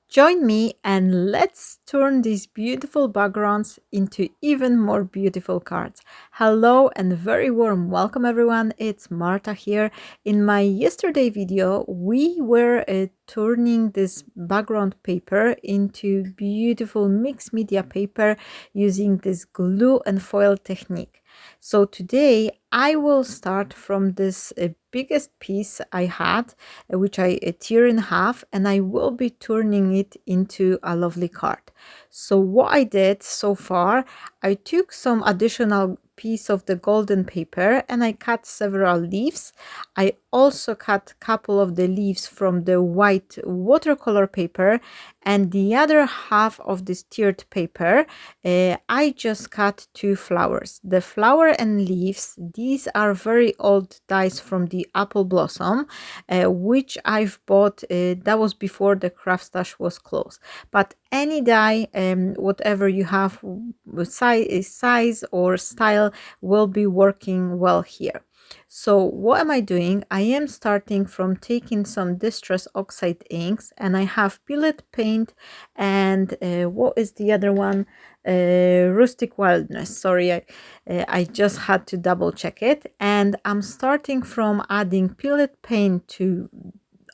Join me and let's turn these beautiful backgrounds into even more beautiful cards. Hello and very warm welcome everyone, it's Marta here. In my yesterday video, we were turning this background paper into beautiful mixed media paper using this glue and foil technique. So today I will start from this biggest piece I had, which I tear in half, and I will be turning it into a lovely card. So what I did so far, I took some additional piece of the golden paper and I cut several leaves. I also cut a couple of the leaves from the white watercolor paper, and the other half of this tiered paper I just cut two flowers. The flower and leaves, these are very old dies from the apple blossom, which I've bought, that was before the craft stash was closed. But any die, whatever you have, size or style, will be working well here. So what am I doing? I am starting from taking some distress oxide inks, and I have billet paint and what is the other one? Rustic Wildness. Sorry, I just had to double check it. And I'm starting from adding billet paint to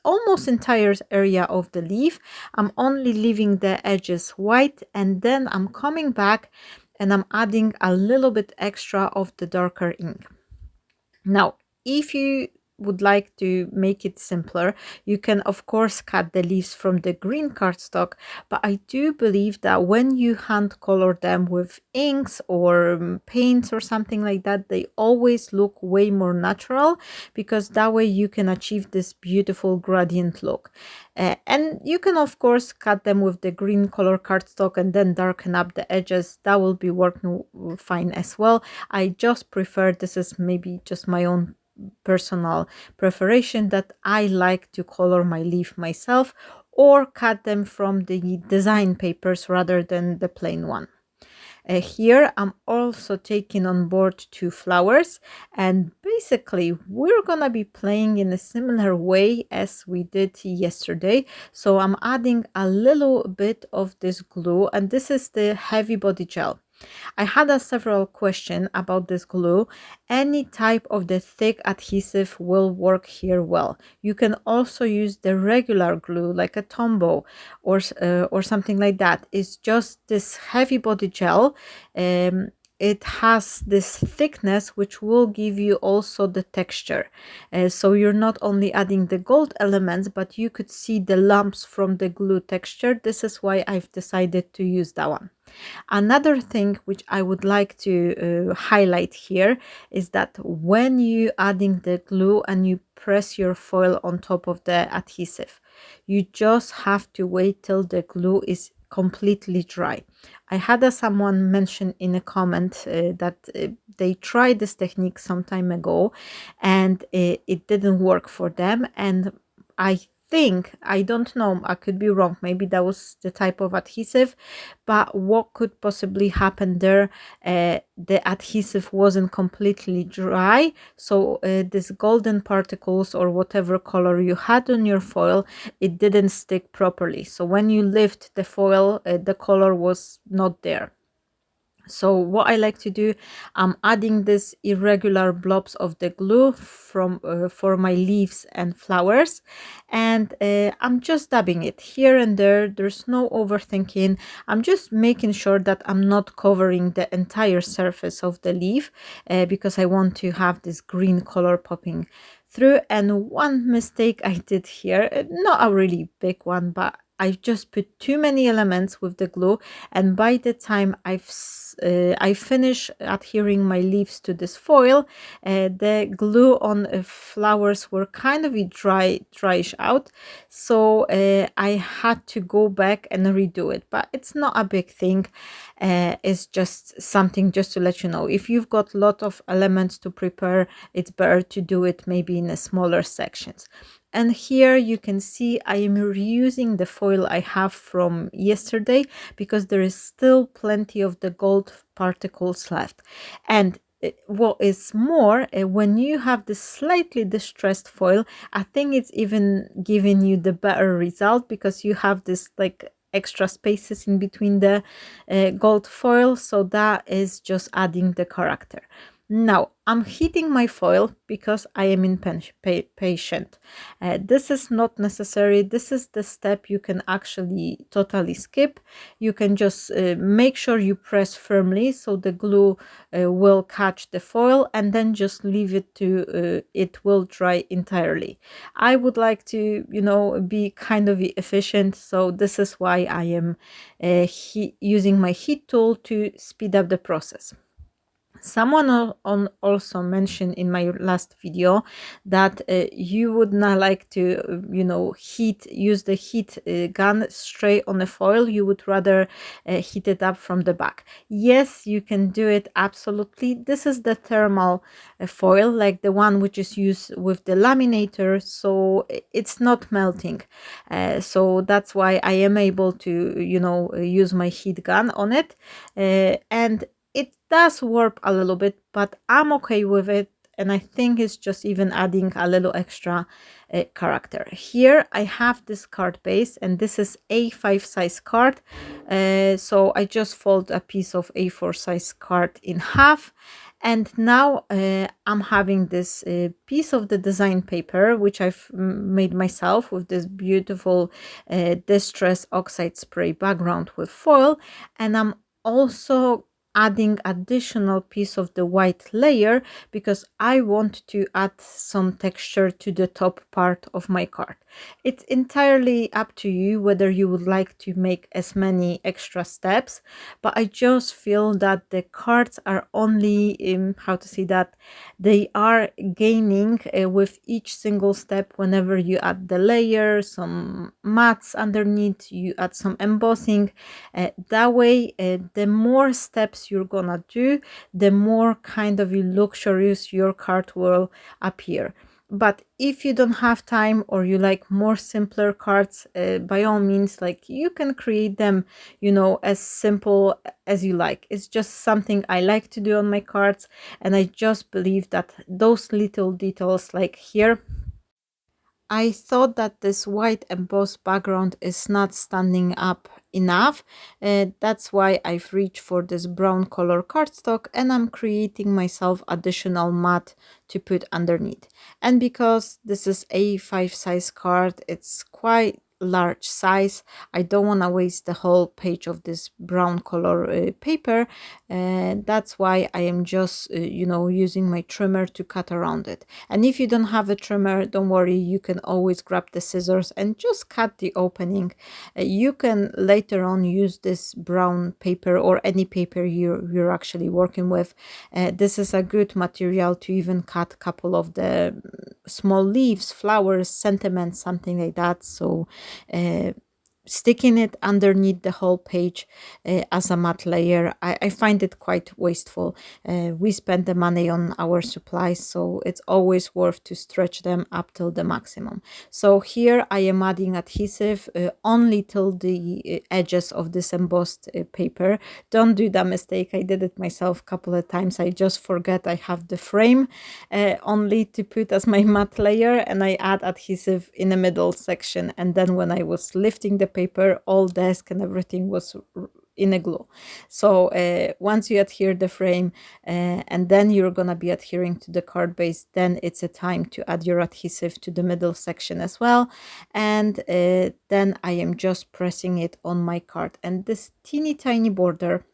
almost entire area of the leaf. I'm only leaving the edges white, and then I'm coming back and I'm adding a little bit extra of the darker ink. Now, if you would like to make it simpler, you can of course cut the leaves from the green cardstock, but I do believe that when you hand color them with inks or paints or something like that, they always look way more natural, because that way you can achieve this beautiful gradient look. And you can of course cut them with the green color cardstock and then darken up the edges. That will be working fine as well. I just prefer, this is maybe just my own personal preference, that I like to color my leaf myself or cut them from the design papers rather than the plain one. Here I'm also taking on board two flowers, and basically we're gonna be playing in a similar way as we did yesterday. So I'm adding a little bit of this glue, and this is the heavy body gel. I had a several question about this glue. Any type of the thick adhesive will work here well. You can also use the regular glue like a Tombow or something like that. It's just this heavy body gel. It has this thickness which will give you also the texture, so you're not only adding the gold elements, but you could see the lumps from the glue texture. This is why I've decided to use that one. Another thing which I would like to highlight here is that when you adding the glue and you press your foil on top of the adhesive, you just have to wait till the glue is completely dry. I had someone mention in a comment that they tried this technique some time ago and it didn't work for them, and I think, I don't know, I could be wrong, maybe that was the type of adhesive, but what could possibly happen there, the adhesive wasn't completely dry, so this golden particles or whatever color you had on your foil, it didn't stick properly. So when you lift the foil, the color was not there. So what I like to do, I'm adding this irregular blobs of the glue from for my leaves and flowers, and I'm just dabbing it here and there. There's no overthinking. I'm just making sure that I'm not covering the entire surface of the leaf, because I want to have this green color popping through. And one mistake I did here, not a really big one, but I just put too many elements with the glue, and by the time I finish adhering my leaves to this foil, the glue on flowers were kind of dryish out, so I had to go back and redo it. But it's not a big thing. It's just something just to let you know, if you've got a lot of elements to prepare, it's better to do it maybe in a smaller sections. And here you can see I am reusing the foil I have from yesterday, because there is still plenty of the gold particles left. And what is more, when you have this slightly distressed foil, I think it's even giving you the better result, because you have this like extra spaces in between the gold foil, so that is just adding the character. Now I'm heating my foil because I am impatient. This is not necessary. This is the step you can actually totally skip. You can just make sure you press firmly so the glue will catch the foil, and then just leave it to it will dry entirely. I would like to, be kind of efficient, so this is why I am using my heat tool to speed up the process. Someone also mentioned in my last video that you would not like to, use the heat gun straight on the foil. You would rather heat it up from the back. Yes, you can do it, absolutely. This is the thermal foil, like the one which is used with the laminator, so it's not melting. So that's why I am able to, use my heat gun on it. And it does warp a little bit, but I'm okay with it. And I think it's just even adding a little extra character. Here I have this card base, and this is A5 size card. So I just fold a piece of A4 size card in half. And now I'm having this piece of the design paper, which I've made myself with this beautiful distress oxide spray background with foil. And I'm also adding additional piece of the white layer because I want to add some texture to the top part of my card. It's entirely up to you whether you would like to make as many extra steps, but I just feel that the cards are only, how to say that, they are gaining with each single step. Whenever you add the layer, some mats underneath, you add some embossing, that way the more steps you're gonna do, the more kind of luxurious your card will appear. But if you don't have time, or you like more simpler cards, by all means, like, you can create them, as simple as you like. It's just something I like to do on my cards, and I just believe that those little details, like here, I thought that this white embossed background is not standing up enough. That's why I've reached for this brown color cardstock, and I'm creating myself additional mat to put underneath. And because this is A5 size card, it's quite large size. I don't want to waste the whole page of this brown color paper, and that's why I am just using my trimmer to cut around it. And if you don't have a trimmer, don't worry, you can always grab the scissors and just cut the opening. You can later on use this brown paper or any paper you're actually working with. This is a good material to even cut a couple of the small leaves, flowers, sentiments, something like that. So sticking it underneath the whole page as a matte layer, I find it quite wasteful. We spend the money on our supplies, so it's always worth to stretch them up till the maximum. So here I am adding adhesive only till the edges of this embossed paper. Don't do that mistake. I did it myself a couple of times. I just forget I have the frame only to put as my matte layer, and I add adhesive in the middle section, and then when I was lifting the paper, all desk and everything was in a glue. So once you adhere the frame and then you're gonna be adhering to the card base, then it's a time to add your adhesive to the middle section as well. And then I am just pressing it on my card, and this teeny tiny border,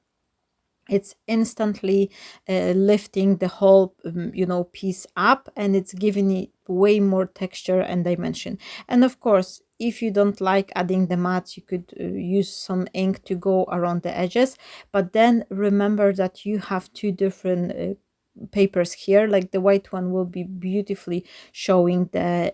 it's instantly lifting the whole piece up, and it's giving it way more texture and dimension. And of course, if you don't like adding the mats, you could use some ink to go around the edges, but then remember that you have two different papers here. Like the white one will be beautifully showing the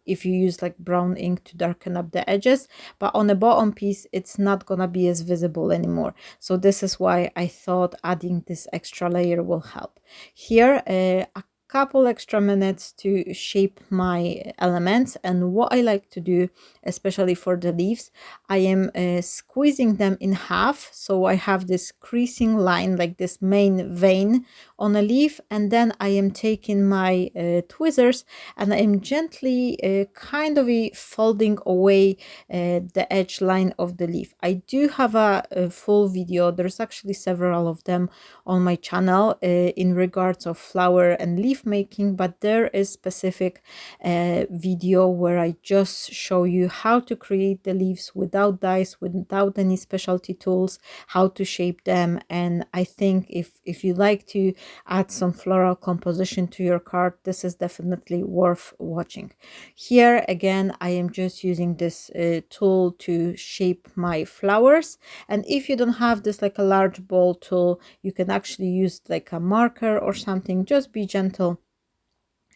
if you use like brown ink to darken up the edges, but on the bottom piece it's not gonna be as visible anymore. So this is why I thought adding this extra layer will help. Here a couple extra minutes to shape my elements. And what I like to do, especially for the leaves, I am squeezing them in half, so I have this creasing line, like this main vein on a leaf, and then I am taking my tweezers and I am gently kind of folding away the edge line of the leaf. I do have a full video, there's actually several of them on my channel in regards of flower and leaf making, but there is specific video where I just show you how to create the leaves without dies, without any specialty tools, how to shape them. And I think if you like to add some floral composition to your card, this is definitely worth watching. Here again, I am just using this tool to shape my flowers, and if you don't have this like a large ball tool, you can actually use like a marker or something. Just be gentle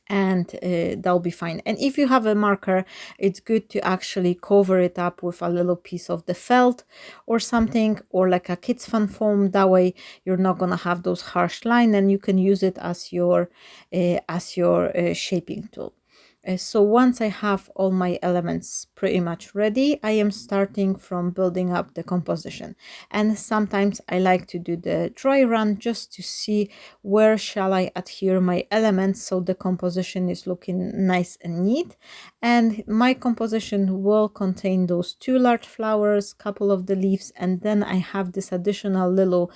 and that'll be fine. And if you have a marker, it's good to actually cover it up with a little piece of the felt or something, or like a kids fun foam. That way you're not gonna have those harsh lines, and you can use it as your shaping tool. So once I have all my elements pretty much ready, I am starting from building up the composition. And sometimes I like to do the dry run just to see where shall I adhere my elements so the composition is looking nice and neat. And my composition will contain those two large flowers, couple of the leaves, and then I have this additional little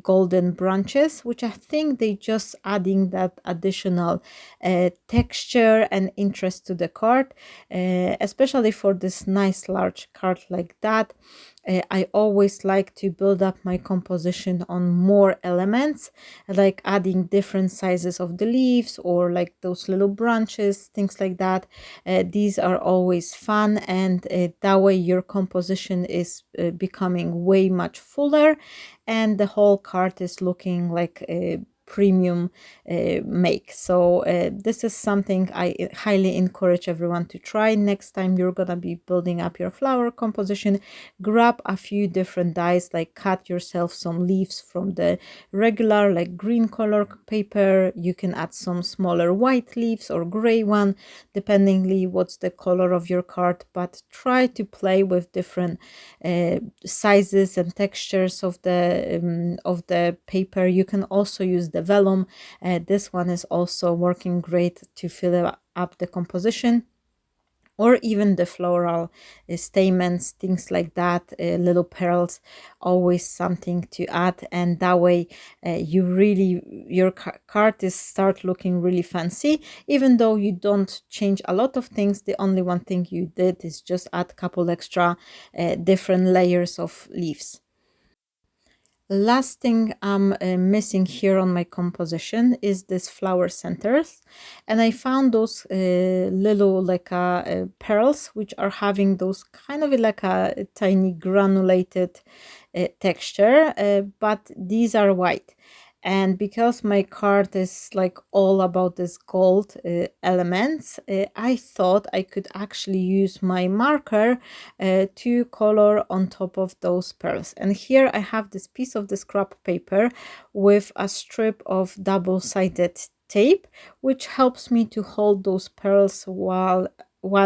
golden branches, which I think they just adding that additional texture and interest to the card, especially for this nice large card like that. I always like to build up my composition on more elements, like adding different sizes of the leaves or like those little branches, things like that. These are always fun, and that way your composition is becoming way much fuller, and the whole card is looking like a premium make. So this is something I highly encourage everyone to try. Next time you're gonna be building up your flower composition, grab a few different dies, like cut yourself some leaves from the regular like green color paper. You can add some smaller white leaves or gray one, dependingly what's the color of your card, but try to play with different sizes and textures of the paper. You can also use the vellum. This one is also working great to fill up the composition, or even the floral stamens, things like that, little pearls, always something to add. And that way your card is start looking really fancy, even though you don't change a lot of things. The only one thing you did is just add a couple extra different layers of leaves. Last thing I'm missing here on my composition is this flower centers, and I found those little like pearls, which are having those kind of like a tiny granulated texture, but these are white. And because my card is like all about this gold elements, I thought I could actually use my marker to color on top of those pearls. And here I have this piece of the scrap paper with a strip of double-sided tape, which helps me to hold those pearls while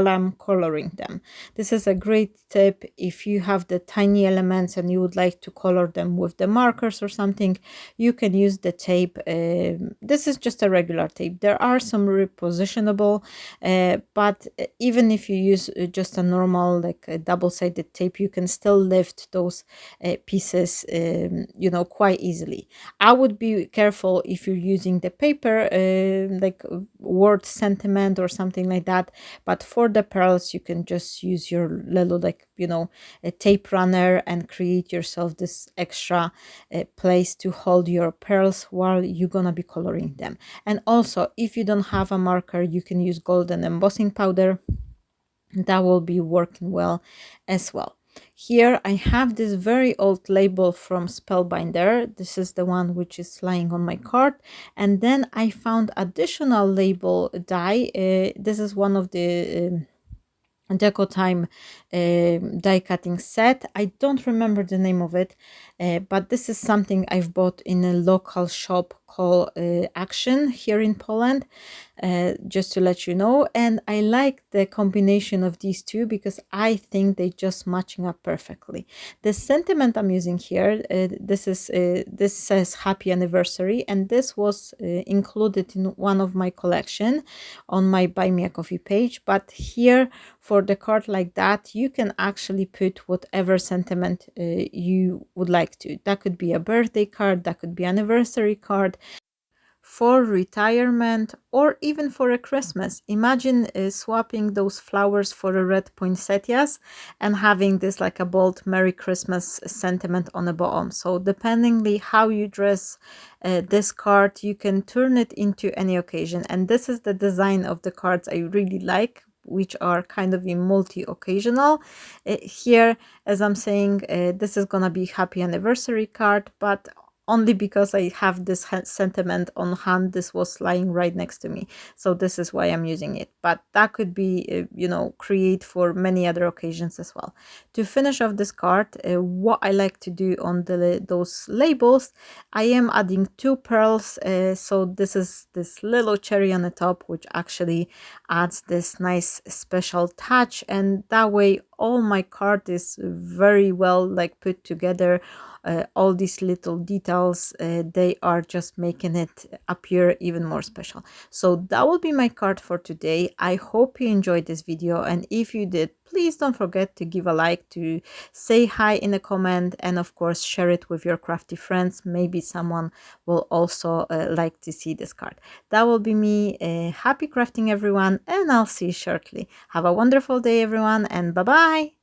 I'm coloring them. This is a great tip if you have the tiny elements and you would like to color them with the markers or something. You can use the tape. This is just a regular tape. There are some repositionable, but even if you use just a normal like a double-sided tape, you can still lift those pieces quite easily. I would be careful if you're using the paper like word sentiment or something like that, but for the pearls you can just use your little a tape runner and create yourself this extra place to hold your pearls while you're gonna be coloring them. And also, if you don't have a marker, you can use golden embossing powder. That will be working well as well. Here I have this very old label from Spellbinder. This is the one which is lying on my card. And then I found additional label die. This is one of the Deco Time die cutting set. I don't remember the name of it, but this is something I've bought in a local shop call action here in Poland, just to let you know. And I like the combination of these two because I think they just matching up perfectly. The sentiment I'm using here, this says happy anniversary, and this was included in one of my collection on my Buy Me a Coffee page. But here, for the card like that, you can actually put whatever sentiment you would like to. That could be a birthday card, that could be anniversary card, for retirement, or even for a Christmas. Imagine swapping those flowers for a red poinsettias and having this like a bold Merry Christmas sentiment on the bottom. So dependingly how you dress this card, you can turn it into any occasion. And this is the design of the cards I really like, which are kind of in multi-occasional. Here, as I'm saying, this is gonna be happy anniversary card, but only because I have this sentiment on hand. This was lying right next to me, so this is why I'm using it. But that could be, create for many other occasions as well. To finish off this card, what I like to do on those labels, I am adding two pearls. So this is this little cherry on the top, which actually adds this nice special touch, and that way all my card is very well like put together. All these little details, they are just making it appear even more special. So that will be my card for today. I hope you enjoyed this video, and if you did, please don't forget to give a like, to say hi in a comment, and of course share it with your crafty friends. Maybe someone will also like to see this card. That will be me. Happy crafting everyone, and I'll see you shortly. Have a wonderful day everyone, and bye bye.